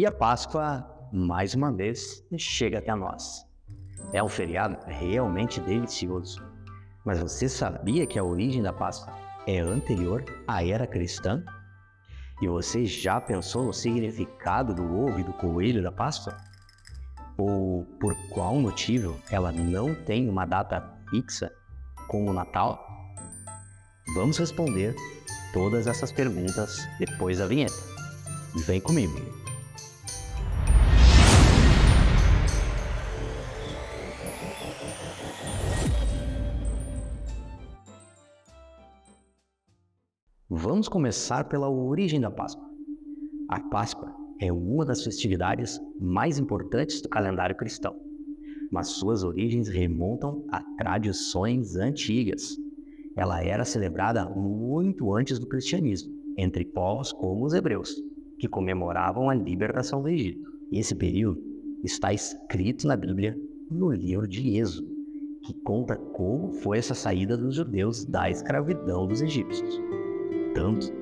E a Páscoa, mais uma vez, chega até nós. É um feriado realmente delicioso. Mas você sabia que a origem da Páscoa é anterior à era cristã? E você já pensou no significado do ovo e do coelho da Páscoa? Ou por qual motivo ela não tem uma data fixa, como o Natal? Vamos responder todas essas perguntas depois da vinheta. Vem comigo! Vamos começar pela origem da Páscoa. A Páscoa é uma das festividades mais importantes do calendário cristão, mas suas origens remontam a tradições antigas. Ela era celebrada muito antes do cristianismo, entre povos como os hebreus, que comemoravam a libertação do Egito. Esse período está escrito na Bíblia, no livro de Êxodo, que conta como foi essa saída dos judeus da escravidão dos egípcios. Tanto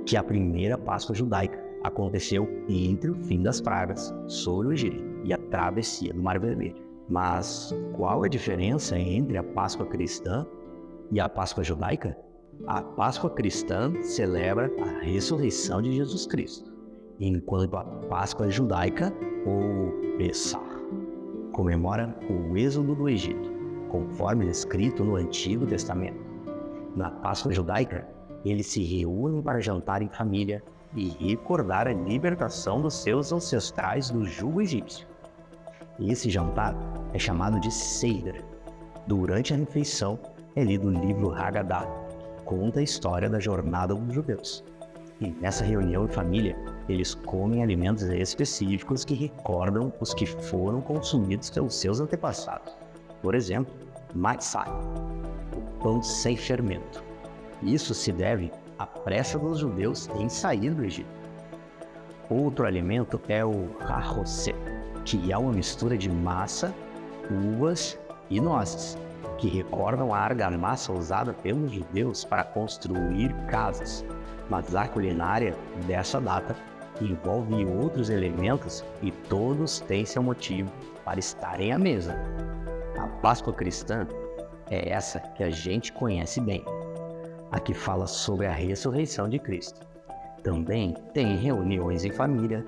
que a primeira Páscoa judaica aconteceu entre o fim das pragas sobre o Egito e a travessia do Mar Vermelho. Mas qual a diferença entre a Páscoa cristã e a Páscoa judaica? A Páscoa cristã celebra a ressurreição de Jesus Cristo, enquanto a Páscoa judaica, ou Pessah, comemora o êxodo do Egito, conforme escrito no Antigo Testamento. Na Páscoa judaica, eles se reúnem para jantar em família e recordar a libertação dos seus ancestrais do jugo egípcio. Esse jantar é chamado de Seder. Durante a refeição é lido o livro Haggadah, que conta a história da jornada dos judeus. E nessa reunião em família, eles comem alimentos específicos que recordam os que foram consumidos pelos seus antepassados. Por exemplo, matzah, o pão sem fermento. Isso se deve à pressa dos judeus em sair do Egito. Outro alimento é o haroset, que é uma mistura de massa, uvas e nozes, que recordam a argamassa usada pelos judeus para construir casas. Mas a culinária dessa data envolve outros elementos e todos têm seu motivo para estarem à mesa. A Páscoa cristã é essa que a gente conhece bem, a que fala sobre a ressurreição de Cristo. Também tem reuniões em família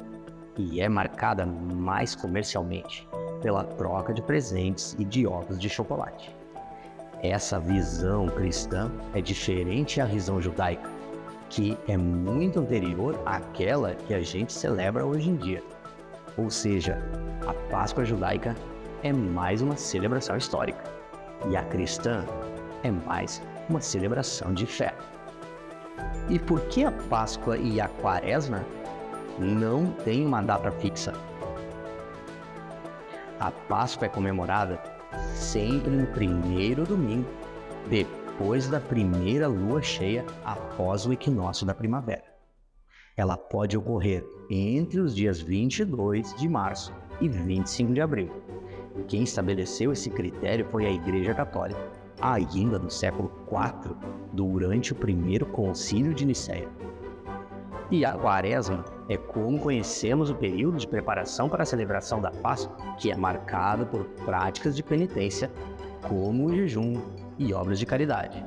e é marcada mais comercialmente pela troca de presentes e de ovos de chocolate. Essa visão cristã é diferente à visão judaica, que é muito anterior àquela que a gente celebra hoje em dia. Ou seja, a Páscoa judaica é mais uma celebração histórica e a cristã é mais uma celebração de fé. E por que a Páscoa e a Quaresma não têm uma data fixa? A Páscoa é comemorada sempre no primeiro domingo, depois da primeira lua cheia após o equinócio da primavera. Ela pode ocorrer entre os dias 22 de março e 25 de abril. Quem estabeleceu esse critério foi a Igreja Católica, ainda no século IV, durante o primeiro concílio de Nicéia. E a Quaresma é como conhecemos o período de preparação para a celebração da Páscoa, que é marcado por práticas de penitência, como o jejum e obras de caridade.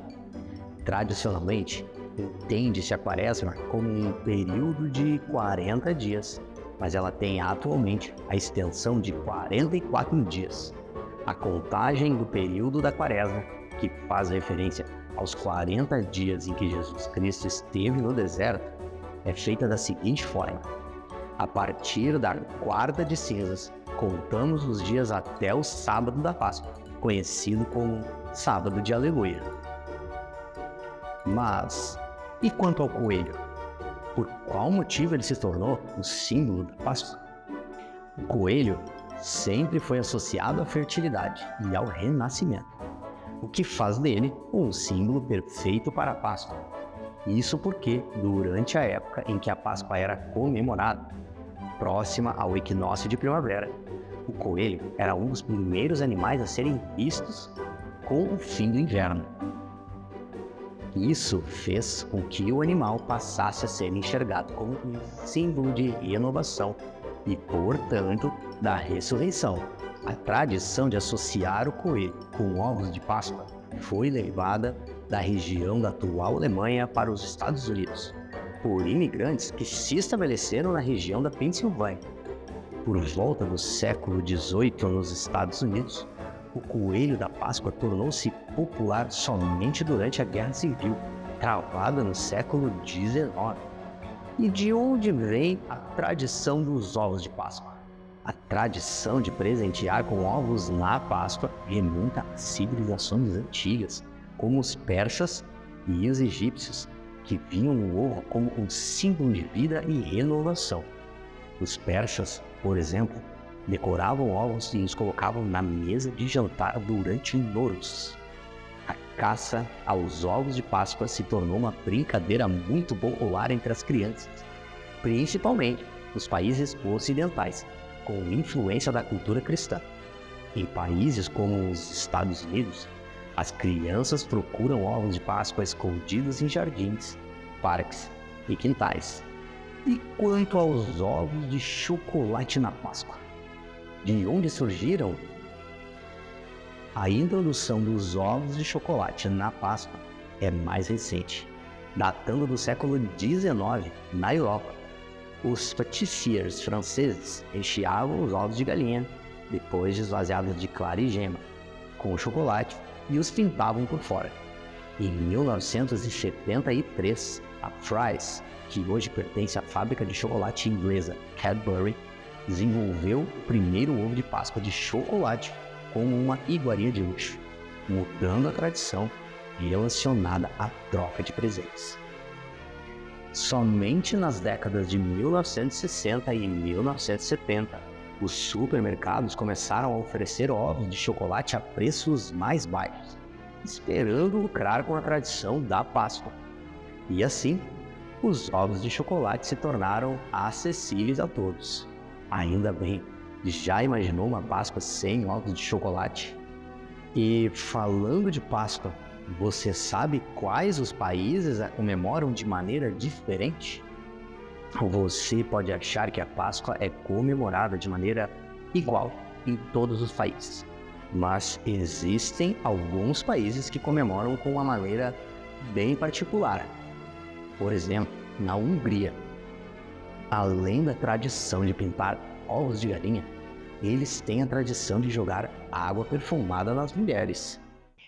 Tradicionalmente, entende-se a Quaresma como um período de 40 dias, mas ela tem atualmente a extensão de 44 dias. A contagem do período da Quaresma, que faz referência aos 40 dias em que Jesus Cristo esteve no deserto, é feita da seguinte forma: a partir da quarta de cinzas, contamos os dias até o sábado da Páscoa, conhecido como Sábado de Aleluia. Mas, e quanto ao coelho? Por qual motivo ele se tornou o símbolo da Páscoa? O coelho sempre foi associado à fertilidade e ao renascimento, o que faz dele um símbolo perfeito para a Páscoa. Isso porque, durante a época em que a Páscoa era comemorada, próxima ao equinócio de primavera, o coelho era um dos primeiros animais a serem vistos com o fim do inverno. Isso fez com que o animal passasse a ser enxergado como um símbolo de renovação e, portanto, da ressurreição. A tradição de associar o coelho com ovos de Páscoa foi levada da região da atual Alemanha para os Estados Unidos, por imigrantes que se estabeleceram na região da Pensilvânia. Por volta do século XVIII nos Estados Unidos, o coelho da Páscoa tornou-se popular somente durante a Guerra Civil, travada no século XIX. E de onde vem a tradição dos ovos de Páscoa? A tradição de presentear com ovos na Páscoa remonta a civilizações antigas, como os persas e os egípcios, que viam o ovo como um símbolo de vida e renovação. Os persas, por exemplo, decoravam ovos e os colocavam na mesa de jantar durante o Nowruz. A caça aos ovos de Páscoa se tornou uma brincadeira muito popular entre as crianças, principalmente nos países ocidentais, com influência da cultura cristã. Em países como os Estados Unidos, as crianças procuram ovos de Páscoa escondidos em jardins, parques e quintais. E quanto aos ovos de chocolate na Páscoa? De onde surgiram? A introdução dos ovos de chocolate na Páscoa é mais recente, datando do século XIX na Europa. Os patissiers franceses recheavam os ovos de galinha, depois de esvaziados de clara e gema, com chocolate e os pintavam por fora. Em 1973, a Fry's, que hoje pertence à fábrica de chocolate inglesa Cadbury, desenvolveu o primeiro ovo de Páscoa de chocolate como uma iguaria de luxo, mudando a tradição relacionada à troca de presentes. Somente nas décadas de 1960 e 1970, os supermercados começaram a oferecer ovos de chocolate a preços mais baixos, esperando lucrar com a tradição da Páscoa. E assim, os ovos de chocolate se tornaram acessíveis a todos. Ainda bem, já imaginou uma Páscoa sem ovos de chocolate? E falando de Páscoa, você sabe quais os países a comemoram de maneira diferente? Você pode achar que a Páscoa é comemorada de maneira igual em todos os países, mas existem alguns países que comemoram com uma maneira bem particular. Por exemplo, na Hungria, além da tradição de pintar ovos de galinha, eles têm a tradição de jogar água perfumada nas mulheres.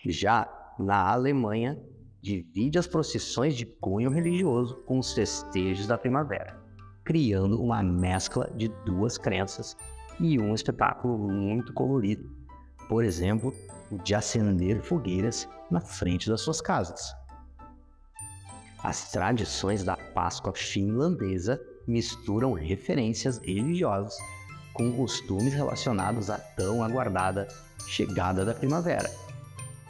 Já na Alemanha, divide as procissões de cunho religioso com os festejos da primavera, criando uma mescla de duas crenças e um espetáculo muito colorido. Por exemplo, o de acender fogueiras na frente das suas casas. As tradições da Páscoa finlandesa misturam referências religiosas com costumes relacionados à tão aguardada chegada da primavera.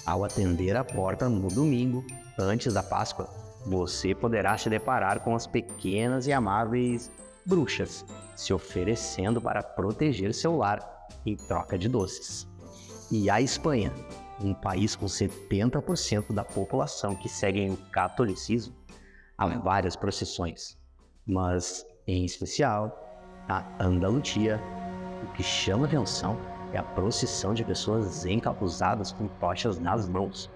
Ao atender a porta no domingo, antes da Páscoa, você poderá se deparar com as pequenas e amáveis bruxas, se oferecendo para proteger seu lar em troca de doces. E a Espanha, um país com 70% da população que seguem o catolicismo, há várias procissões, mas, em especial, a Andalucia. O que chama atenção é a procissão de pessoas encapuzadas com tochas nas mãos.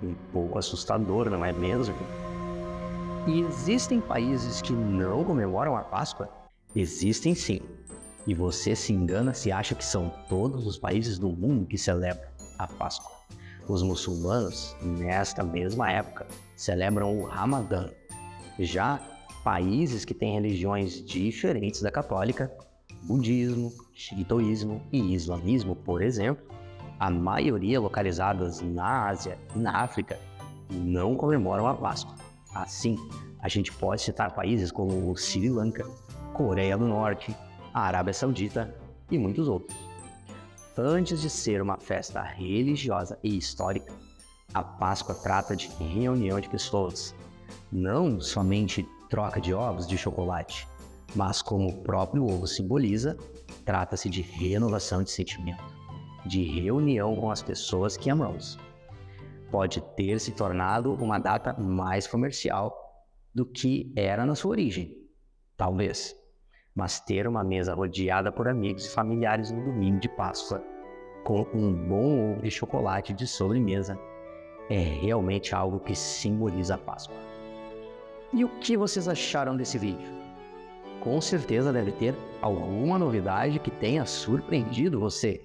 Um pouco assustador, não é mesmo? E existem países que não comemoram a Páscoa? Existem sim. E você se engana se acha que são todos os países do mundo que celebram a Páscoa. Os muçulmanos, nesta mesma época, celebram o Ramadã. Já países que têm religiões diferentes da católica, budismo, shintoísmo e islamismo, por exemplo, a maioria localizadas na Ásia e na África, não comemoram a Páscoa. Assim, a gente pode citar países como o Sri Lanka, Coreia do Norte, a Arábia Saudita e muitos outros. Antes de ser uma festa religiosa e histórica, a Páscoa trata de reunião de pessoas, não somente troca de ovos de chocolate, mas como o próprio ovo simboliza, trata-se de renovação de sentimento, de reunião com as pessoas que amamos. Pode ter se tornado uma data mais comercial do que era na sua origem, talvez. mas ter uma mesa rodeada por amigos e familiares no domingo de Páscoa, com um bom ovo de chocolate de sobremesa, é realmente algo que simboliza a Páscoa. E o que vocês acharam desse vídeo? Com certeza deve ter alguma novidade que tenha surpreendido você.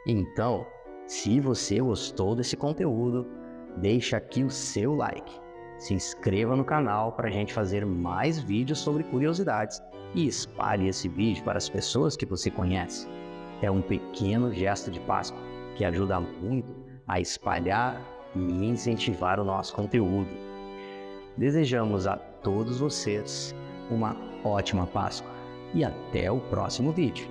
Então, se você gostou desse conteúdo, deixa aqui o seu like. Se inscreva no canal para a gente fazer mais vídeos sobre curiosidades e espalhe esse vídeo para as pessoas que você conhece. É um pequeno gesto de Páscoa que ajuda muito a espalhar e incentivar o nosso conteúdo. Desejamos a todos vocês uma ótima Páscoa e até o próximo vídeo.